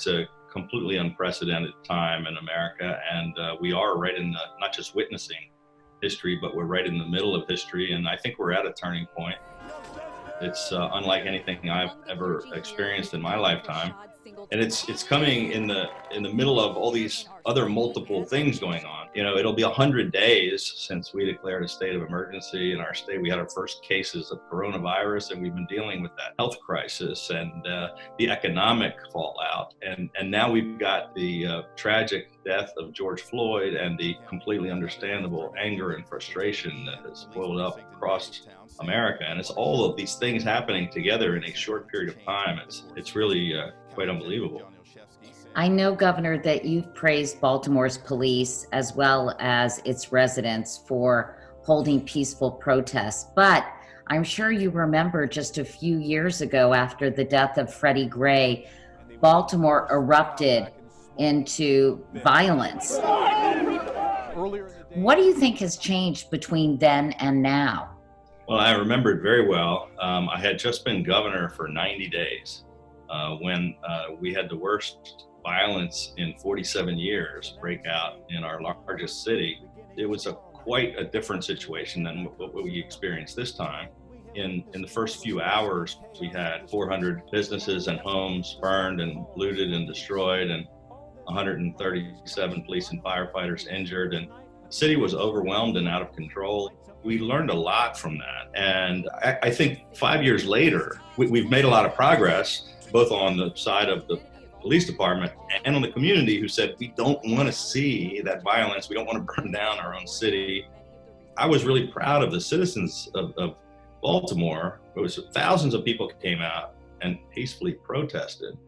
It's a completely unprecedented time in America, and we are right in the, not just witnessing history, but we're right in the middle of history, and I think we're at a turning point. It's unlike anything I've ever experienced in my lifetime, and it's coming in the middle of all these other multiple things going on. You know, it'll be 100 days since we declared a state of emergency in our state. We had our first cases of coronavirus, and we've been dealing with that health crisis and the economic fallout. And now we've got the tragic death of George Floyd and the completely understandable anger and frustration that has boiled up across America. And it's all of these things happening together in a short period of time. It's really quite unbelievable. I know, Governor, that you've praised Baltimore's police as well as its residents for holding peaceful protests, but I'm sure you remember just a few years ago, after the death of Freddie Gray, Baltimore erupted into violence. What do you think has changed between then and now? Well, I remember it very well. I had just been governor for 90 days when we had the worst violence in 47 years break out in our largest city. It was quite a different situation than what we experienced this time. In the first few hours, we had 400 businesses and homes burned and looted and destroyed, and 137 police and firefighters injured, and the city was overwhelmed and out of control. We learned a lot from that, and I think 5 years later, we've made a lot of progress, both on the side of the police department and on the community, who said, we don't want to see that violence. We don't want to burn down our own city. I was really proud of the citizens of Baltimore. It was thousands of people came out and peacefully protested.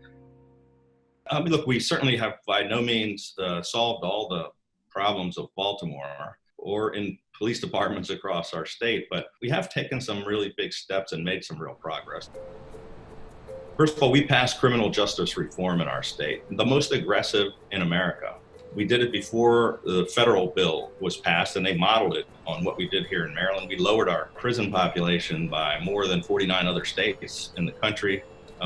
Look, we certainly have by no means solved all the problems of Baltimore or in police departments across our state, but we have taken some really big steps and made some real progress. First of all, we passed criminal justice reform in our state, the most aggressive in America. We did it before the federal bill was passed, and they modeled it on what we did here in Maryland. We lowered our prison population by more than 49 other states in the country.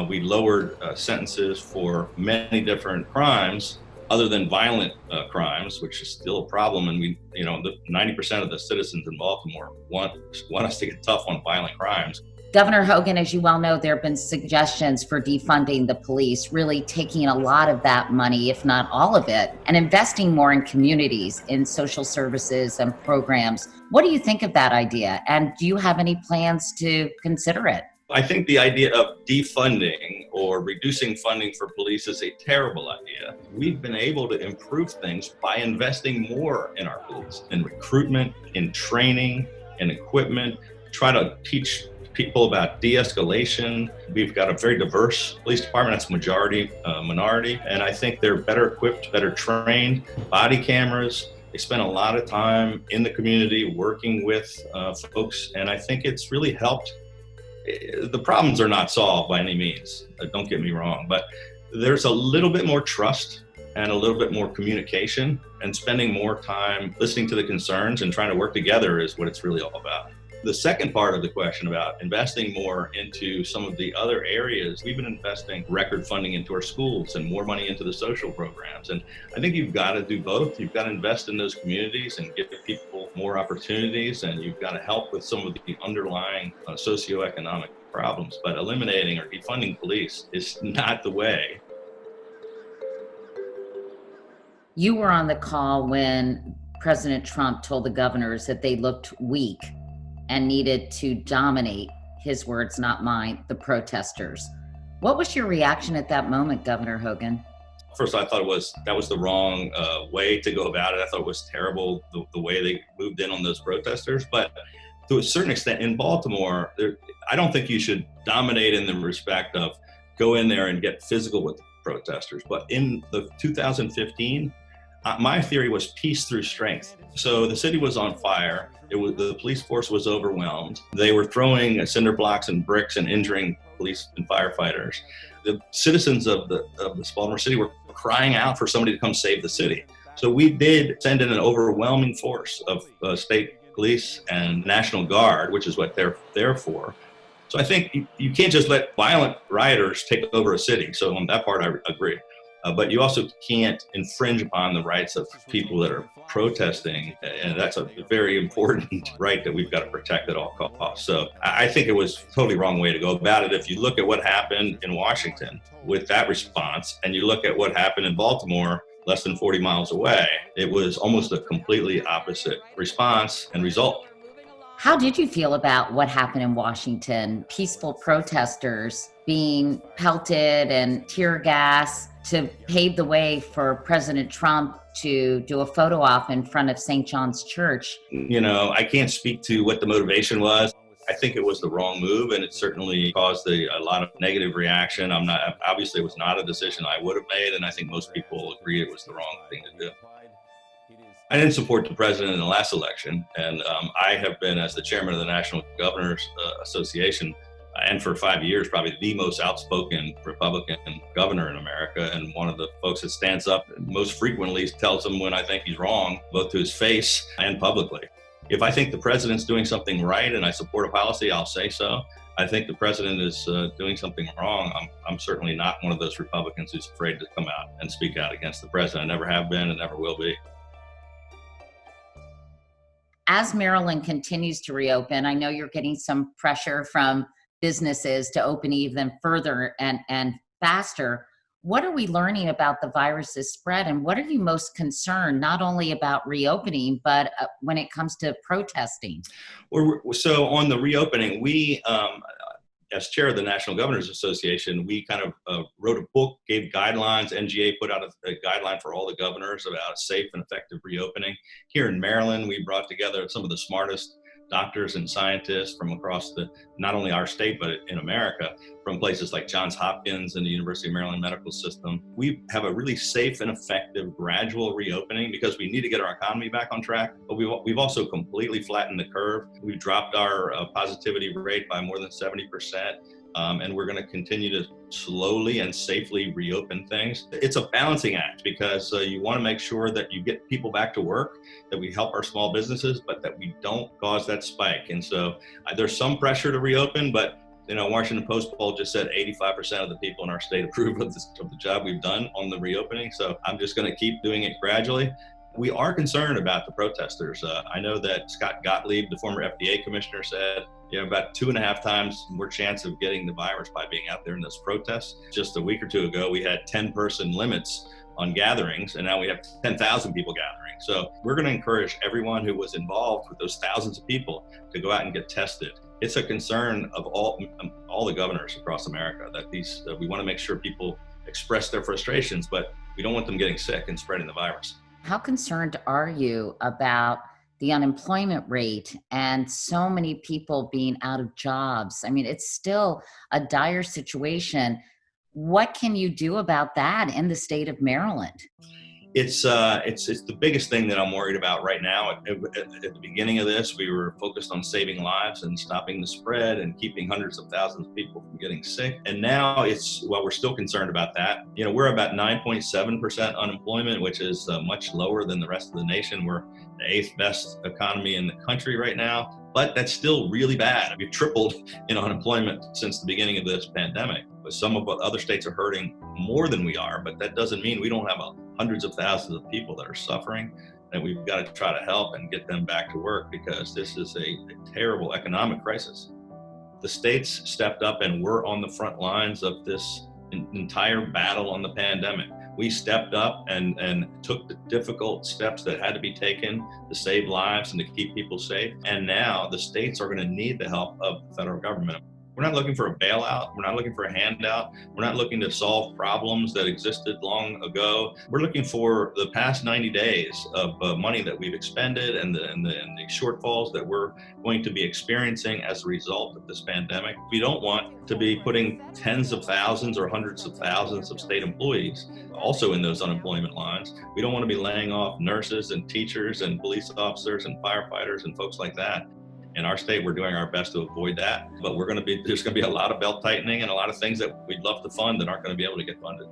We lowered sentences for many different crimes other than violent crimes, which is still a problem. And 90% of the citizens in Baltimore want us to get tough on violent crimes. Governor Hogan, as you well know, there have been suggestions for defunding the police, really taking a lot of that money, if not all of it, and investing more in communities, in social services and programs. What do you think of that idea? And do you have any plans to consider it? I think the idea of defunding or reducing funding for police is a terrible idea. We've been able to improve things by investing more in our police, in recruitment, in training, in equipment, try to teach people about de-escalation. We've got a very diverse police department. That's majority minority, and I think they're better equipped, better trained. Body cameras. They spend a lot of time in the community working with folks, and I think it's really helped. The problems are not solved by any means, don't get me wrong, but there's a little bit more trust and a little bit more communication, and spending more time listening to the concerns and trying to work together is what it's really all about. The second part of the question about investing more into some of the other areas, we've been investing record funding into our schools and more money into the social programs. And I think you've got to do both. You've got to invest in those communities and give people more opportunities, and you've got to help with some of the underlying socioeconomic problems. But eliminating or defunding police is not the way. You were on the call when President Trump told the governors that they looked weak and needed to dominate, his words, not mine, the protesters. What was your reaction at that moment, Governor Hogan? First, I thought that was the wrong way to go about it. I thought it was terrible the way they moved in on those protesters. But to a certain extent, in Baltimore, I don't think you should dominate in the respect of go in there and get physical with the protesters. But in the 2015, my theory was peace through strength. So the city was on fire. The police force was overwhelmed. They were throwing cinder blocks and bricks and injuring police and firefighters. The citizens of Baltimore City were crying out for somebody to come save the city. So we did send in an overwhelming force of state police and National Guard, which is what they're there for. So I think you can't just let violent rioters take over a city. So on that part, I agree. But you also can't infringe upon the rights of people that are protesting, and that's a very important right that we've got to protect at all costs. So I think it was a totally wrong way to go about it. If you look at what happened in Washington with that response, and you look at what happened in Baltimore, less than 40 miles away, it was almost a completely opposite response and result. How did you feel about what happened in Washington? Peaceful protesters being pelted and tear gas to pave the way for President Trump to do a photo op in front of St. John's Church. I can't speak to what the motivation was. I think it was the wrong move, and it certainly caused a lot of negative reaction. Obviously, it was not a decision I would have made, and I think most people agree it was the wrong thing to do. I didn't support the president in the last election, and I have been, as the chairman of the National Governors Association, and for 5 years, probably the most outspoken Republican governor in America, and one of the folks that stands up most frequently tells him when I think he's wrong, both to his face and publicly. If I think the president's doing something right and I support a policy, I'll say so. I think the president is doing something wrong. I'm certainly not one of those Republicans who's afraid to come out and speak out against the president. I never have been and never will be. As Maryland continues to reopen, I know you're getting some pressure from businesses to open even further and faster. What are we learning about the virus's spread, and what are you most concerned, not only about reopening, but when it comes to protesting? So on the reopening, we, as chair of the National Governors Association, we kind of wrote a book, gave guidelines. NGA put out a guideline for all the governors about safe and effective reopening. Here in Maryland, we brought together some of the smartest doctors and scientists from across not only our state, but in America, from places like Johns Hopkins and the University of Maryland Medical System. We have a really safe and effective gradual reopening because we need to get our economy back on track, but we've also completely flattened the curve. We've dropped our positivity rate by more than 70%. And we're going to continue to slowly and safely reopen things. It's a balancing act because you want to make sure that you get people back to work, that we help our small businesses, but that we don't cause that spike. And so there's some pressure to reopen, but Washington Post poll just said 85% of the people in our state approve of the job we've done on the reopening. So I'm just going to keep doing it gradually. We are concerned about the protesters. I know that Scott Gottlieb, the former FDA commissioner, said about 2.5 times more chance of getting the virus by being out there in those protests. Just a week or two ago, we had 10-person limits on gatherings, and now we have 10,000 people gathering. So we're going to encourage everyone who was involved with those thousands of people to go out and get tested. It's a concern of all the governors across America that we want to make sure people express their frustrations, but we don't want them getting sick and spreading the virus. How concerned are you about the unemployment rate and so many people being out of jobs? I mean, it's still a dire situation. What can you do about that in the state of Maryland? It's the biggest thing that I'm worried about right now. At the beginning of this, we were focused on saving lives and stopping the spread and keeping hundreds of thousands of people from getting sick. And now we're still concerned about that. We're about 9.7% unemployment, which is much lower than the rest of the nation. We're the 8th best economy in the country right now, but that's still really bad. We've tripled in unemployment since the beginning of this pandemic. But some of other states are hurting more than we are, but that doesn't mean we don't have hundreds of thousands of people that are suffering, and we've got to try to help and get them back to work because this is a terrible economic crisis. The states stepped up and were on the front lines of this entire battle on the pandemic. We stepped up and took the difficult steps that had to be taken to save lives and to keep people safe. And now the states are going to need the help of the federal government. We're not looking for a bailout. We're not looking for a handout. We're not looking to solve problems that existed long ago. We're looking for the past 90 days of money that we've expended and the shortfalls that we're going to be experiencing as a result of this pandemic. We don't want to be putting tens of thousands or hundreds of thousands of state employees also in those unemployment lines. We don't want to be laying off nurses and teachers and police officers and firefighters and folks like that. In our state, we're doing our best to avoid that, but there's going to be a lot of belt tightening and a lot of things that we'd love to fund that aren't going to be able to get funded.